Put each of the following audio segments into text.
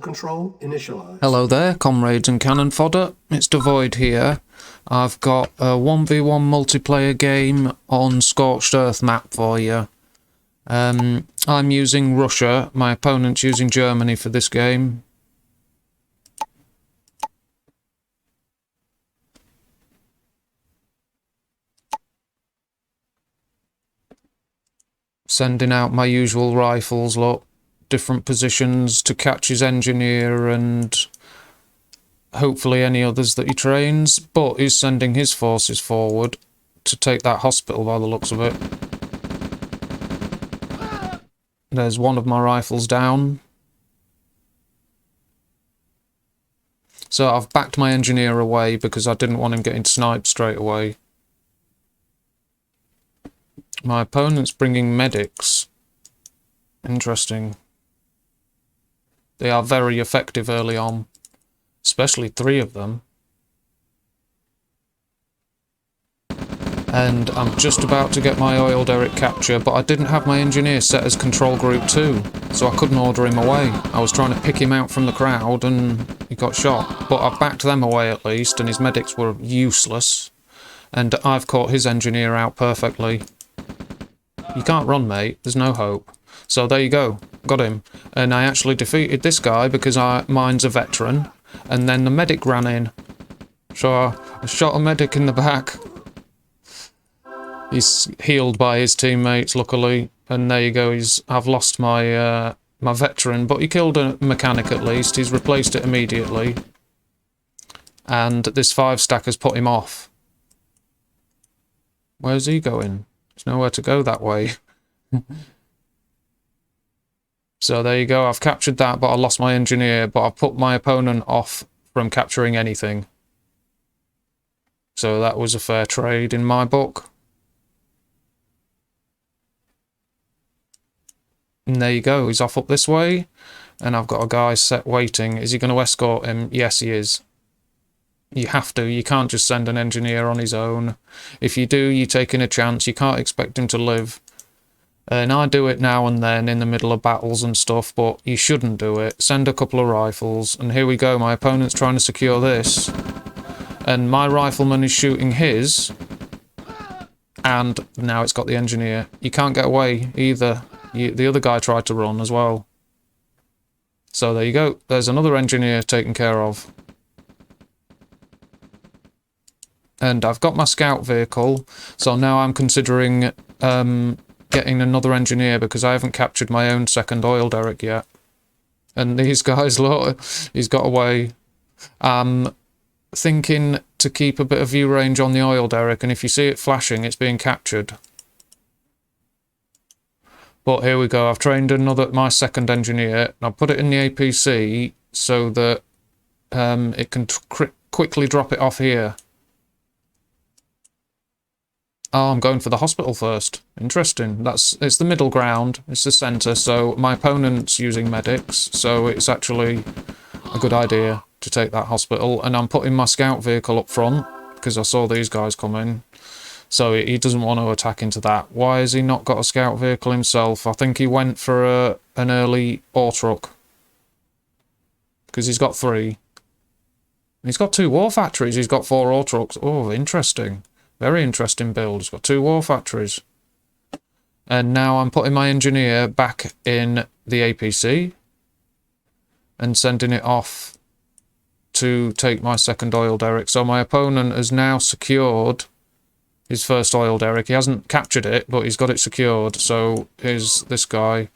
Control initialized. Hello there, comrades and cannon fodder. It's Dvoid here. I've got a 1v1 multiplayer game on Scorched Earth map for you. I'm using Russia. My opponent's using Germany for this game. Sending out my usual rifles, look. Different positions to catch his engineer and hopefully any others that he trains, but he's sending his forces forward to take that hospital by the looks of it. There's one of my rifles down. So I've backed my engineer away because I didn't want him getting sniped straight away. My opponent's bringing medics. Interesting. They are very effective early on, especially 3 of them. And I'm just about to get my oil derrick capture, but I didn't have my engineer set as control group 2, so I couldn't order him away. I was trying to pick him out from the crowd and he got shot. But I backed them away at least, and his medics were useless. And I've caught his engineer out perfectly. You can't run, mate. There's no hope. So there you go. Got him. And I actually defeated this guy because mine's a veteran. And then the medic ran in. So I shot a medic in the back. He's healed by his teammates, luckily. And there you go. I've lost my my veteran, but he killed a mechanic at least. He's replaced it immediately. And this 5-stack has put him off. Where's he going? There's nowhere to go that way. So there you go, I've captured that, but I lost my engineer, but I've put my opponent off from capturing anything. So that was a fair trade in my book. And there you go, he's off up this way, and I've got a guy set waiting. Is he going to escort him? Yes, he is. You have to, you can't just send an engineer on his own. If you do, you're taking a chance, you can't expect him to live. And I do it now and then in the middle of battles and stuff, but you shouldn't do it. Send a couple of rifles, and here we go, my opponent's trying to secure this. And my rifleman is shooting his, and now it's got the engineer. You can't get away either. The other guy tried to run as well. So there you go, there's another engineer taken care of. And I've got my scout vehicle, so now I'm considering getting another engineer because I haven't captured my own second oil derrick yet. And these guys, look, he's got away. I'm thinking to keep a bit of view range on the oil derrick, and if you see it flashing, it's being captured. But here we go, I've trained my second engineer, and I'll put it in the APC so that it can quickly drop it off here. Oh, I'm going for the hospital first. Interesting. It's the middle ground. It's the centre, so my opponent's using medics, so it's actually a good idea to take that hospital. And I'm putting my scout vehicle up front, because I saw these guys come in. So he doesn't want to attack into that. Why has he not got a scout vehicle himself? I think he went for an early ore truck. Because he's got 3. He's got 2 war factories. He's got 4 ore trucks. Oh, interesting. Very interesting build. It's got 2 war factories. And now I'm putting my engineer back in the APC and sending it off to take my second oil derrick. So my opponent has now secured his first oil derrick. He hasn't captured it, but he's got it secured. So here's this guy.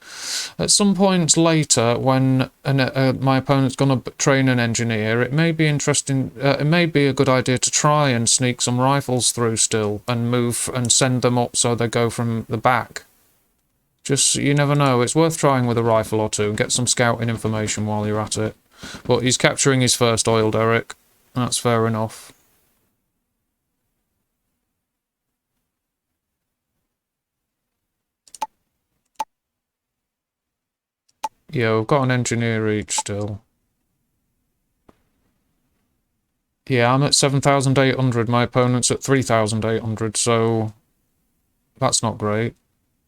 At some point later, when my opponent's going to train an engineer, it may be interesting. It may be a good idea to try and sneak some rifles through still and move and send them up so they go from the back. Just, you never know. It's worth trying with a rifle or 2 and get some scouting information while you're at it. But he's capturing his first oil derrick. That's fair enough. Yeah, we've got an engineer each still. Yeah, I'm at 7,800. My opponent's at 3,800, so that's not great.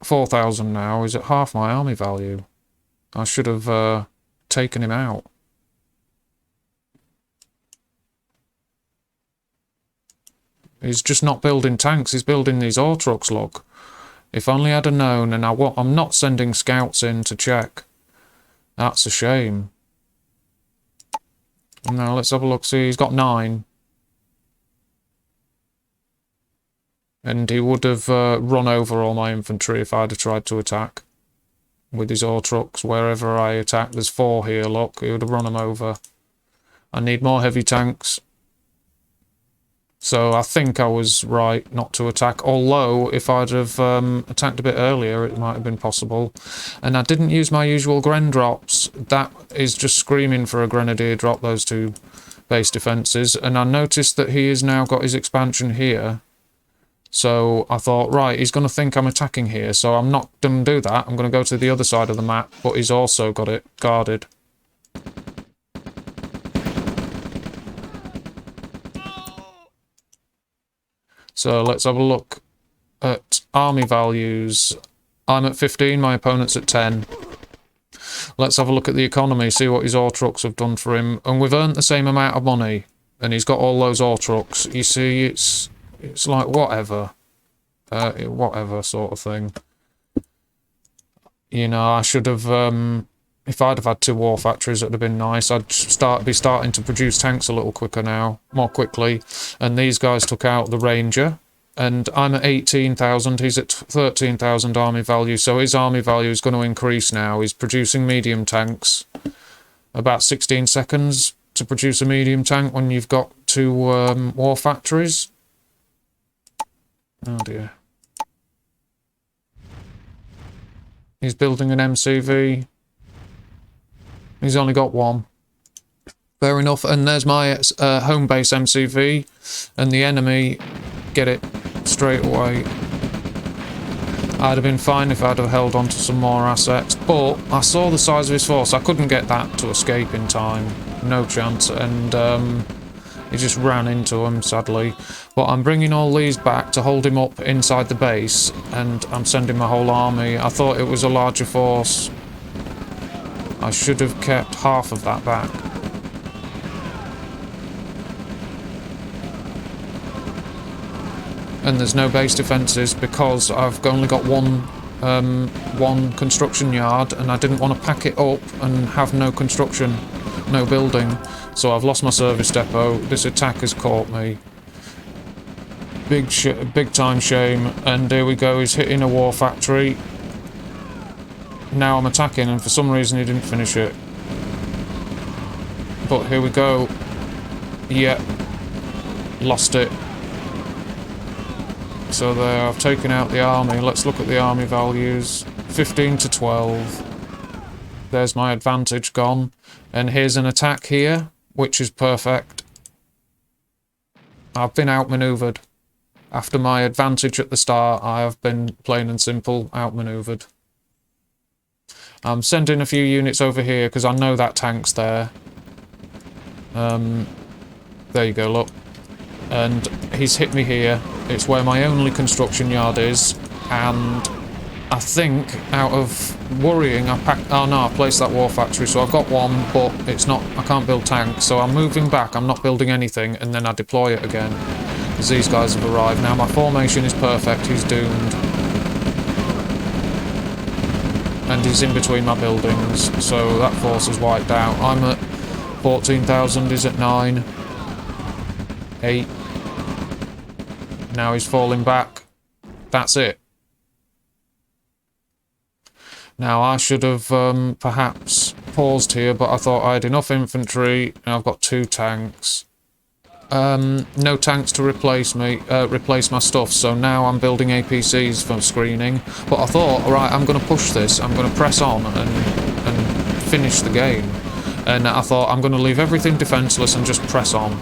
4,000 now. He's at half my army value. I should have taken him out. He's just not building tanks, he's building these ore trucks, look. If only I'd have known, and I'm not sending scouts in to check. That's a shame. Now let's have a look, see, he's got 9. And he would have run over all my infantry if I'd have tried to attack. With his ore trucks, wherever I attack, there's 4 here, look, he would have run them over. I need more heavy tanks. So I think I was right not to attack, although if I'd have attacked a bit earlier it might have been possible. And I didn't use my usual gren drops. That is just screaming for a grenadier drop, those 2 base defences. And I noticed that he has now got his expansion here. So I thought, right, he's going to think I'm attacking here, so I'm not going to do that. I'm going to go to the other side of the map, but he's also got it guarded. So let's have a look at army values. I'm at 15, my opponent's at 10. Let's have a look at the economy, see what his ore trucks have done for him. And we've earned the same amount of money, and he's got all those ore trucks. You see, it's like whatever. Whatever sort of thing. You know, I should have... if I'd have had 2 war factories, it would have been nice. I'd be starting to produce tanks a little quicker now, more quickly. And these guys took out the Ranger. And I'm at 18,000, he's at 13,000 army value. So his army value is going to increase now. He's producing medium tanks. About 16 seconds to produce a medium tank when you've got 2 war factories. Oh dear. He's building an MCV. He's only got 1. Fair enough. And there's my home base MCV. And the enemy get it straight away. I'd have been fine if I'd have held on to some more assets. But I saw the size of his force. I couldn't get that to escape in time. No chance. And he just ran into him, sadly. But I'm bringing all these back to hold him up inside the base. And I'm sending my whole army. I thought it was a larger force. I should have kept half of that back. And there's no base defences because I've only got one construction yard, and I didn't want to pack it up and have no construction, no building. So I've lost my service depot. This attack has caught me. Big time shame. And here we go, he's hitting a war factory. Now I'm attacking, and for some reason he didn't finish it. But here we go. Yeah. Lost it. So there, I've taken out the army. Let's look at the army values. 15 to 12. There's my advantage gone. And here's an attack here, which is perfect. I've been outmaneuvered. After my advantage at the start, I have been plain and simple outmaneuvered. I'm sending a few units over here because I know that tank's there. There you go, look. And he's hit me here. It's where my only construction yard is. And I think, out of worrying, I placed that war factory, so I've got one, but it's not, I can't build tanks, so I'm moving back, I'm not building anything, and then I deploy it again. Because these guys have arrived. Now my formation is perfect, he's doomed. And he's in between my buildings, so that force is wiped out. I'm at 14,000, he's at 9. 8. Now he's falling back. That's it. Now I should have perhaps paused here, but I thought I had enough infantry, and I've got 2 tanks. No tanks to replace my stuff, so now I'm building APCs for screening. But I thought, alright, I'm going to push this, I'm going to press on and finish the game. And I thought, I'm going to leave everything defenceless and just press on.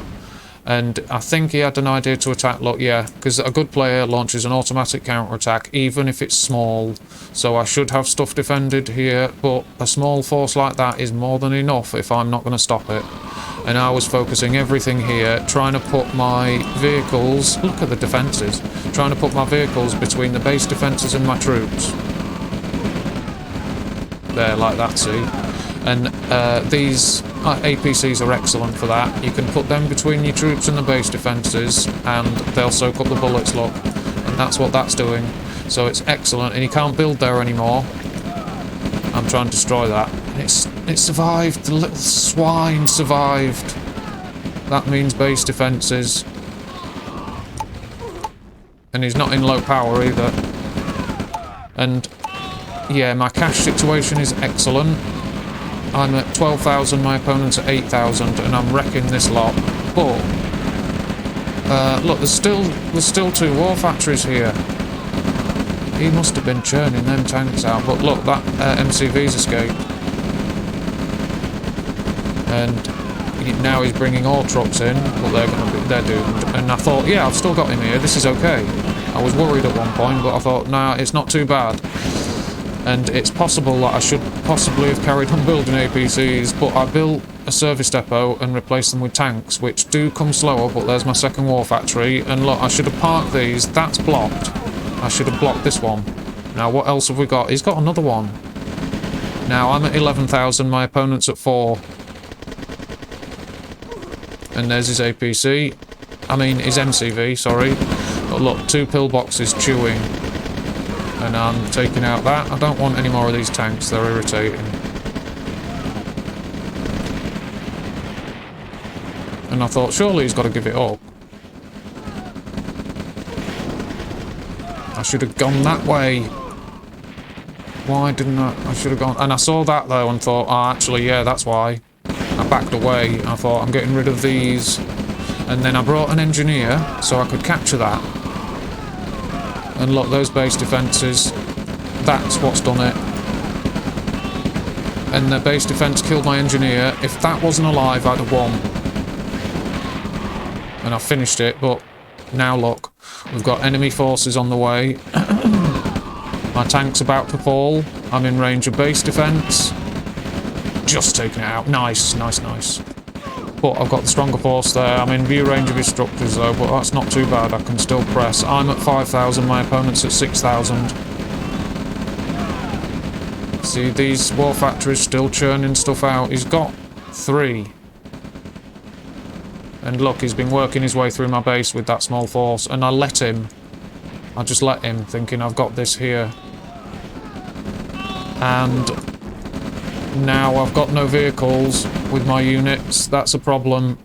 And I think he had an idea to attack. Look, yeah, because a good player launches an automatic counter-attack, even if it's small. So I should have stuff defended here, but a small force like that is more than enough if I'm not going to stop it. And I was focusing everything here, trying to put my vehicles... Look at the defences. Trying to put my vehicles between the base defences and my troops. There, like that, see? And these APCs are excellent for that. You can put them between your troops and the base defences, and they'll soak up the bullets, look. And that's what that's doing. So it's excellent, and you can't build there anymore. I'm trying to destroy that. It survived. The little swine survived. That means base defences. And he's not in low power either. And yeah, my cash situation is excellent. I'm at 12,000, my opponent's at 8,000, and I'm wrecking this lot. But look, there's still 2 war factories here. He must have been churning them tanks out. But look, that MCV's escaped. And now he's bringing all trucks in, but they're doomed. And I thought, yeah, I've still got him here. This is okay. I was worried at one point, but I thought, nah, it's not too bad. And it's possible that I should possibly have carried on building APCs, but I built a service depot and replaced them with tanks, which do come slower, but there's my second war factory. And look, I should have parked these. That's blocked. I should have blocked this one. Now, what else have we got? He's got another one. Now, I'm at 11,000, my opponent's at 4. And there's his APC. I mean, his MCV, sorry. But look, 2 pillboxes chewing. And I'm taking out that. I don't want any more of these tanks, they're irritating. And I thought, surely he's got to give it up. I should have gone that way. Why didn't I? I should have gone... And I saw that though and thought, oh, actually, yeah, that's why. I backed away. I thought, I'm getting rid of these. And then I brought an engineer so I could capture that. And look, those base defences, that's what's done it. And the base defence killed my engineer. If that wasn't alive, I'd have won. And I finished it, but now look, we've got enemy forces on the way. My tank's about to fall. I'm in range of base defence. Just taking it out. Nice, nice, nice. But I've got the stronger force there. I'm in view range of his structures though, but that's not too bad. I can still press. I'm at 5,000, my opponent's at 6,000. See, these war factories still churning stuff out. He's got 3. And look, he's been working his way through my base with that small force. And I let him. I just let him, thinking I've got this here. And now I've got no vehicles with my units. That's a problem.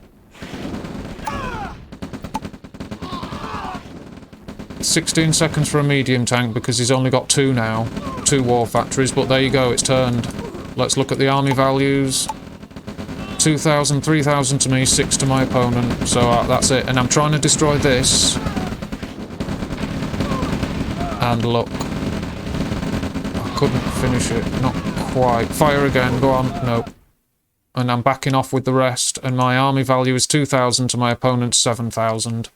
16 seconds for a medium tank because he's only got 2 now. 2 war factories, but there you go, it's turned. Let's look at the army values. 2,000, 3,000 to me, 6 to my opponent. So that's it. And I'm trying to destroy this. And look. I couldn't finish it. Not quite. Fire again. Go on. Nope. And I'm backing off with the rest. And my army value is 2,000 to my opponent's 7,000.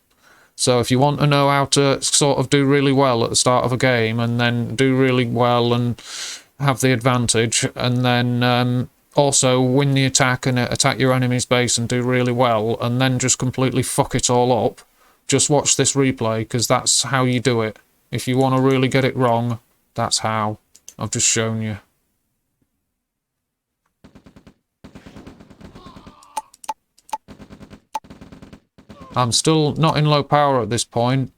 So if you want to know how to sort of do really well at the start of a game, and then do really well and have the advantage, and then also win the attack and attack your enemy's base and do really well, and then just completely fuck it all up, just watch this replay, because that's how you do it. If you want to really get it wrong, that's how. I've just shown you. I'm still not in low power at this point.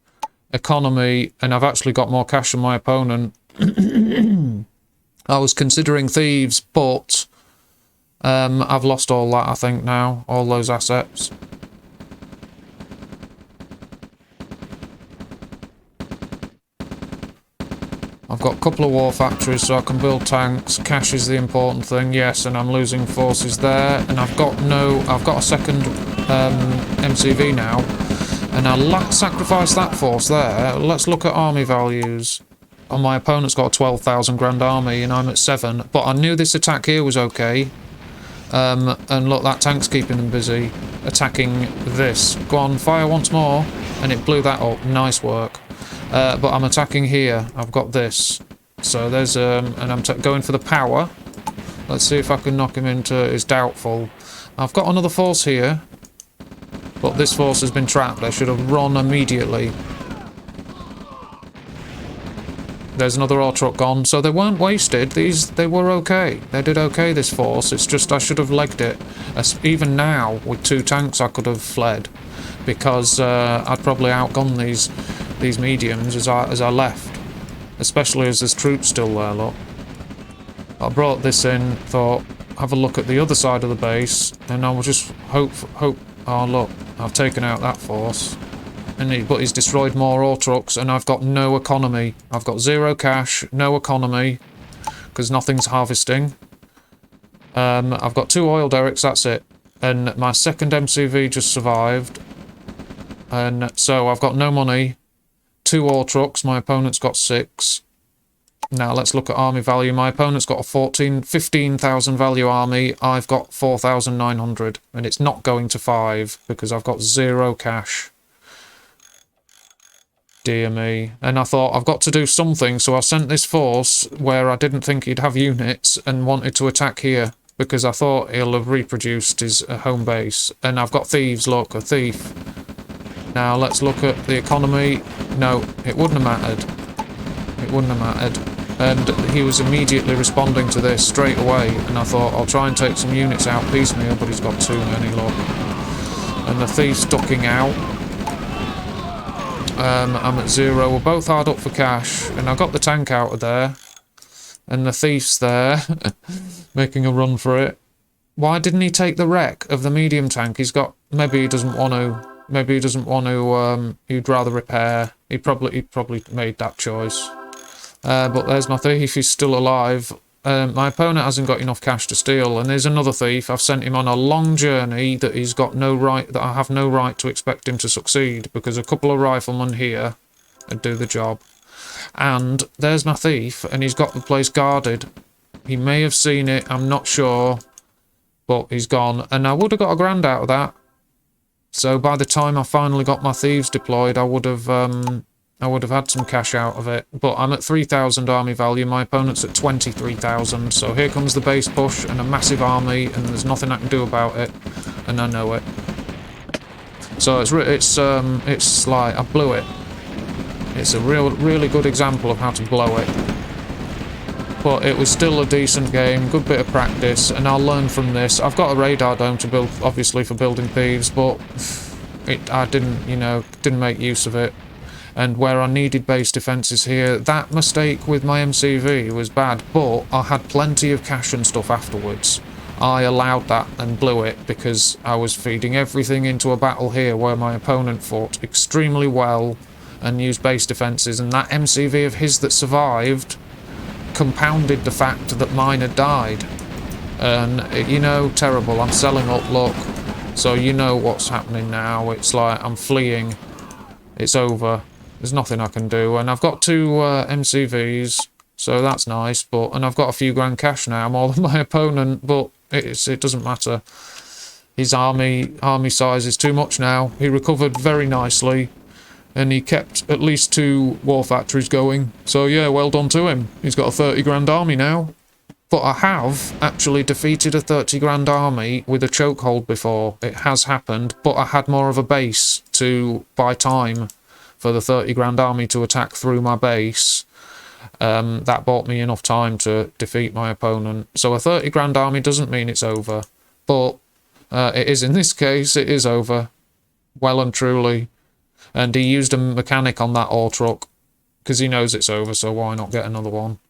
Economy, and I've actually got more cash than my opponent. I was considering thieves, but I've lost all that, I think, now. All those assets. I've got a couple of war factories, so I can build tanks. Cash is the important thing, yes, and I'm losing forces there. And I've got a second MCV now, and I'll sacrifice that force there. Let's look at army values. Oh, my opponent's got a 12,000 grand army, and I'm at 7. But I knew this attack here was okay. And look, that tank's keeping them busy attacking this. Go on, fire once more, and it blew that up. Nice work. But I'm attacking here. I've got this. So there's and I'm going for the power. Let's see if I can knock him into. It's doubtful. I've got another force here, but this force has been trapped. I should have run immediately. There's another ore truck gone. So they weren't wasted. They were okay. They did okay, this force. It's just I should have legged it. Even now, with 2 tanks, I could have fled. Because I'd probably outgunned these mediums as I left. Especially as there's troops still there, look. I brought this in, thought, have a look at the other side of the base, and I will just hope, oh look, I've taken out that force. But he's destroyed more ore trucks, and I've got no economy. I've got 0 cash, no economy, because nothing's harvesting. I've got 2 oil derricks, that's it. And my second MCV just survived. And so I've got no money. 2 ore trucks, my opponent's got 6. Now let's look at army value. My opponent's got a 15,000 value army. I've got 4,900, and it's not going to 5 because I've got 0 cash. Dear me. And I thought, I've got to do something, so I sent this force where I didn't think he'd have units and wanted to attack here because I thought he'll have reproduced his home base. And I've got thieves, look, a thief. Now let's look at the economy. No, it wouldn't have mattered. It wouldn't have mattered. And he was immediately responding to this straight away, and I thought I'll try and take some units out piecemeal, but he's got too many, look. And the thief's ducking out. I'm at 0. We're both hard up for cash, and I got the tank out of there. And the thief's there, making a run for it. Why didn't he take the wreck of the medium tank? He's got... maybe he doesn't want to... maybe he doesn't want to... he'd rather repair. He probably made that choice. But there's my thief, he's still alive. My opponent hasn't got enough cash to steal, and there's another thief. I've sent him on a long journey that he's got no right, that I have no right to expect him to succeed, because a couple of riflemen here would do the job. And there's my thief, and he's got the place guarded. He may have seen it, I'm not sure, but he's gone. And I would have got a grand out of that. So by the time I finally got my thieves deployed, I would have had some cash out of it. But I'm at 3,000 army value, my opponent's at 23,000, so here comes the base push and a massive army, and there's nothing I can do about it, and I know it. So it's like, I blew it. It's a really good example of how to blow it. But it was still a decent game, good bit of practice, and I'll learn from this. I've got a radar dome to build, obviously, for building thieves, but I didn't make use of it. And where I needed base defences here, that mistake with my MCV was bad, but I had plenty of cash and stuff afterwards. I allowed that and blew it because I was feeding everything into a battle here where my opponent fought extremely well and used base defences, and that MCV of his that survived compounded the fact that mine had died. And, terrible. I'm selling up, look. So you know what's happening now. It's like I'm fleeing. It's over. There's nothing I can do. And I've got 2 MCVs, so that's nice. And I've got a few grand cash now, more than my opponent, but it doesn't matter. His army size is too much now. He recovered very nicely, and he kept at least 2 war factories going. So yeah, well done to him. He's got a 30 grand army now. But I have actually defeated a 30 grand army with a chokehold before. It has happened, but I had more of a base to buy time for the 30 grand army to attack through my base. That bought me enough time to defeat my opponent. So a 30 grand army doesn't mean it's over. But it is, in this case, it is over. Well and truly. And he used a mechanic on that ore truck, because he knows it's over, so why not get another one?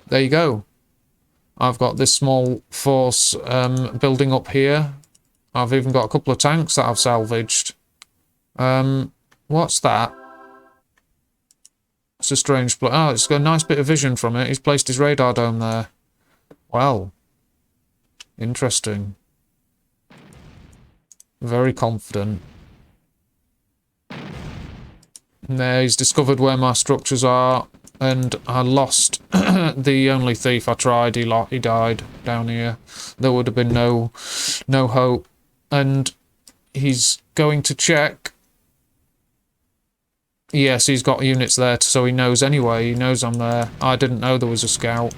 There you go. I've got this small force building up here. I've even got a couple of tanks that I've salvaged. What's that? It's a strange place. Oh, it's got a nice bit of vision from it. He's placed his radar dome there. Well, interesting. Very confident. And there, he's discovered where my structures are. And I lost the only thief I tried. He died down here. There would have been no hope. And he's going to check. Yes, he's got units there, so he knows anyway. He knows I'm there. I didn't know there was a scout.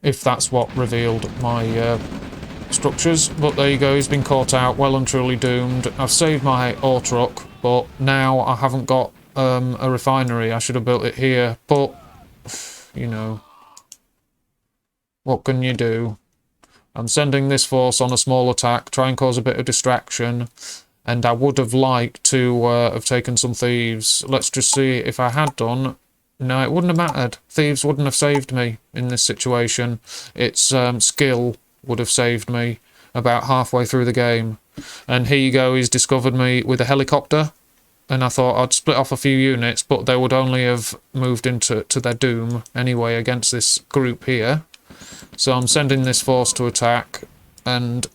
If that's what revealed my structures. But there you go, he's been caught out, well and truly doomed. I've saved my ore truck, but now I haven't got a refinery. I should have built it here, but, you know, what can you do? I'm sending this force on a small attack, try and cause a bit of distraction, and I would have liked to have taken some thieves. Let's just see if I had done. No, it wouldn't have mattered. Thieves wouldn't have saved me in this situation. It's skill would have saved me about halfway through the game. And here you go, he's discovered me with a helicopter. And I thought I'd split off a few units, but they would only have moved into their doom anyway against this group here. So I'm sending this force to attack, and,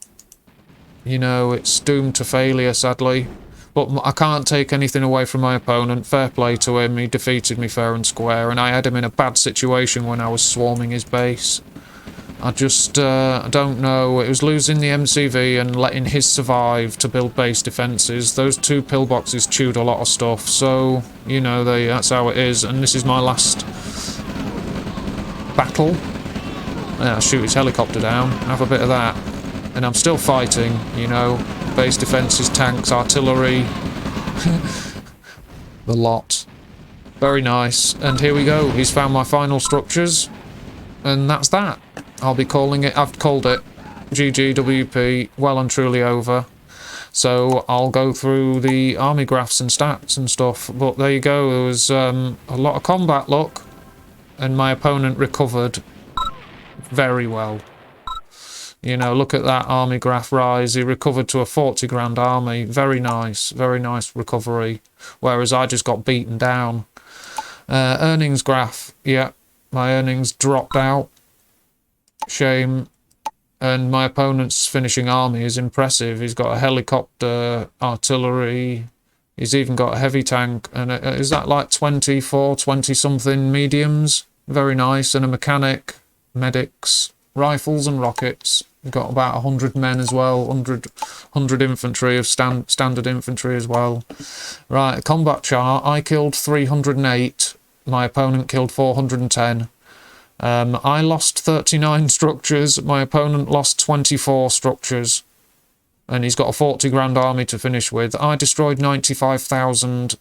you know, it's doomed to failure, sadly. But I can't take anything away from my opponent. Fair play to him, he defeated me fair and square, and I had him in a bad situation when I was swarming his base. I just I don't know, it was losing the MCV and letting his survive to build base defences. Those two pillboxes chewed a lot of stuff, so, you know, that's how it is, and this is my last battle. Yeah, shoot his helicopter down, have a bit of that. And I'm still fighting, you know, base defences, tanks, artillery, the lot. Very nice. And here we go, he's found my final structures, and that's that. I'll be calling it, I've called it GGWP, well and truly over. So I'll go through the army graphs and stats and stuff, but there you go, there was a lot of combat, look, and my opponent recovered very well. You know, look at that army graph rise. He recovered to a 40 grand army. Very nice recovery. Whereas I just got beaten down. Earnings graph. Yeah, my earnings dropped out. Shame. And my opponent's finishing army is impressive. He's got a helicopter, artillery. He's even got a heavy tank. And is that like 24, 20 something mediums? Very nice. And a mechanic, medics, rifles and rockets. We've got about 100 men as well, 100 infantry of standard infantry as well. Right, combat chart. I killed 308. My opponent killed 410. I lost 39 structures. My opponent lost 24 structures. And he's got a 40 grand army to finish with. I destroyed 95,000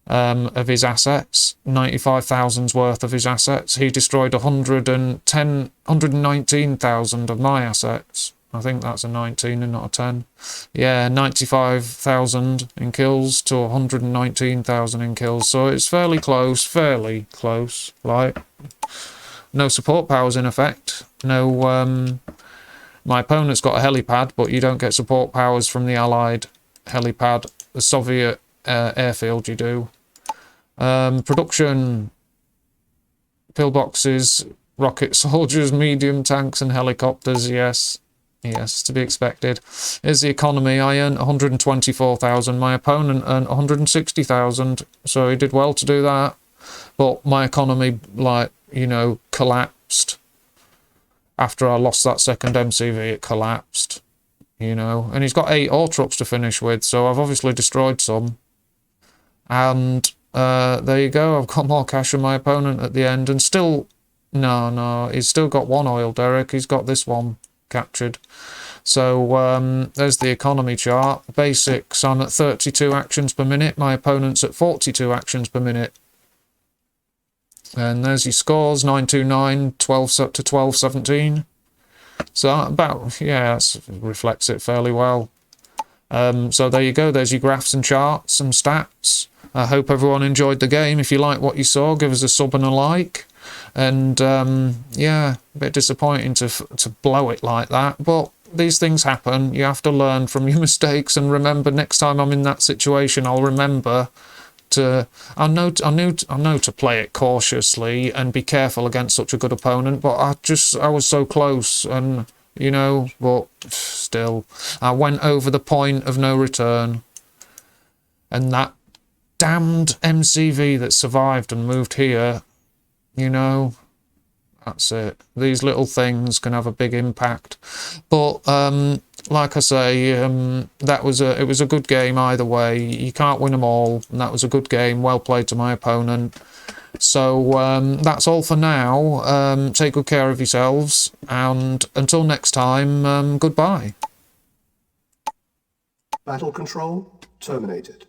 of his assets, 95,000's worth of his assets. He destroyed 119,000 of my assets. I think that's a 19 and not a 10. Yeah, 95,000 in kills to 119,000 in kills. So it's fairly close, like, no support powers in effect. No, my opponent's got a helipad, but you don't get support powers from the Allied helipad. The Soviet airfield you do. Production, pillboxes, rocket soldiers, medium tanks and helicopters, yes, to be expected. Here's the economy. I earned 124,000, my opponent earned 160,000, so he did well to do that, but my economy, like, you know, collapsed. After I lost that second MCV, it collapsed, you know, and he's got 8 ore trucks to finish with, so I've obviously destroyed some. And there you go, I've got more cash than my opponent at the end, and still, no, he's still got one oil derrick, he's got this one captured. So there's the economy chart. Basics, I'm at 32 actions per minute, my opponent's at 42 actions per minute. And there's your scores, 929, 12 to 1217. So about, yeah, that reflects it fairly well. So there you go, there's your graphs and charts and stats. I hope everyone enjoyed the game. If you like what you saw, give us a sub and a like. And yeah, a bit disappointing to blow it like that, but these things happen. You have to learn from your mistakes, and remember, next time I'm in that situation, I'll remember to, I know to play it cautiously and be careful against such a good opponent, but I was so close, and you know, but still, I went over the point of no return, and that damned MCV that survived and moved here, you know, that's it. These little things can have a big impact, but like I say, it was a good game either way. You can't win them all, and that was a good game. Well played to my opponent. So that's all for now. Take good care of yourselves, and until next time, goodbye. Battle control terminated.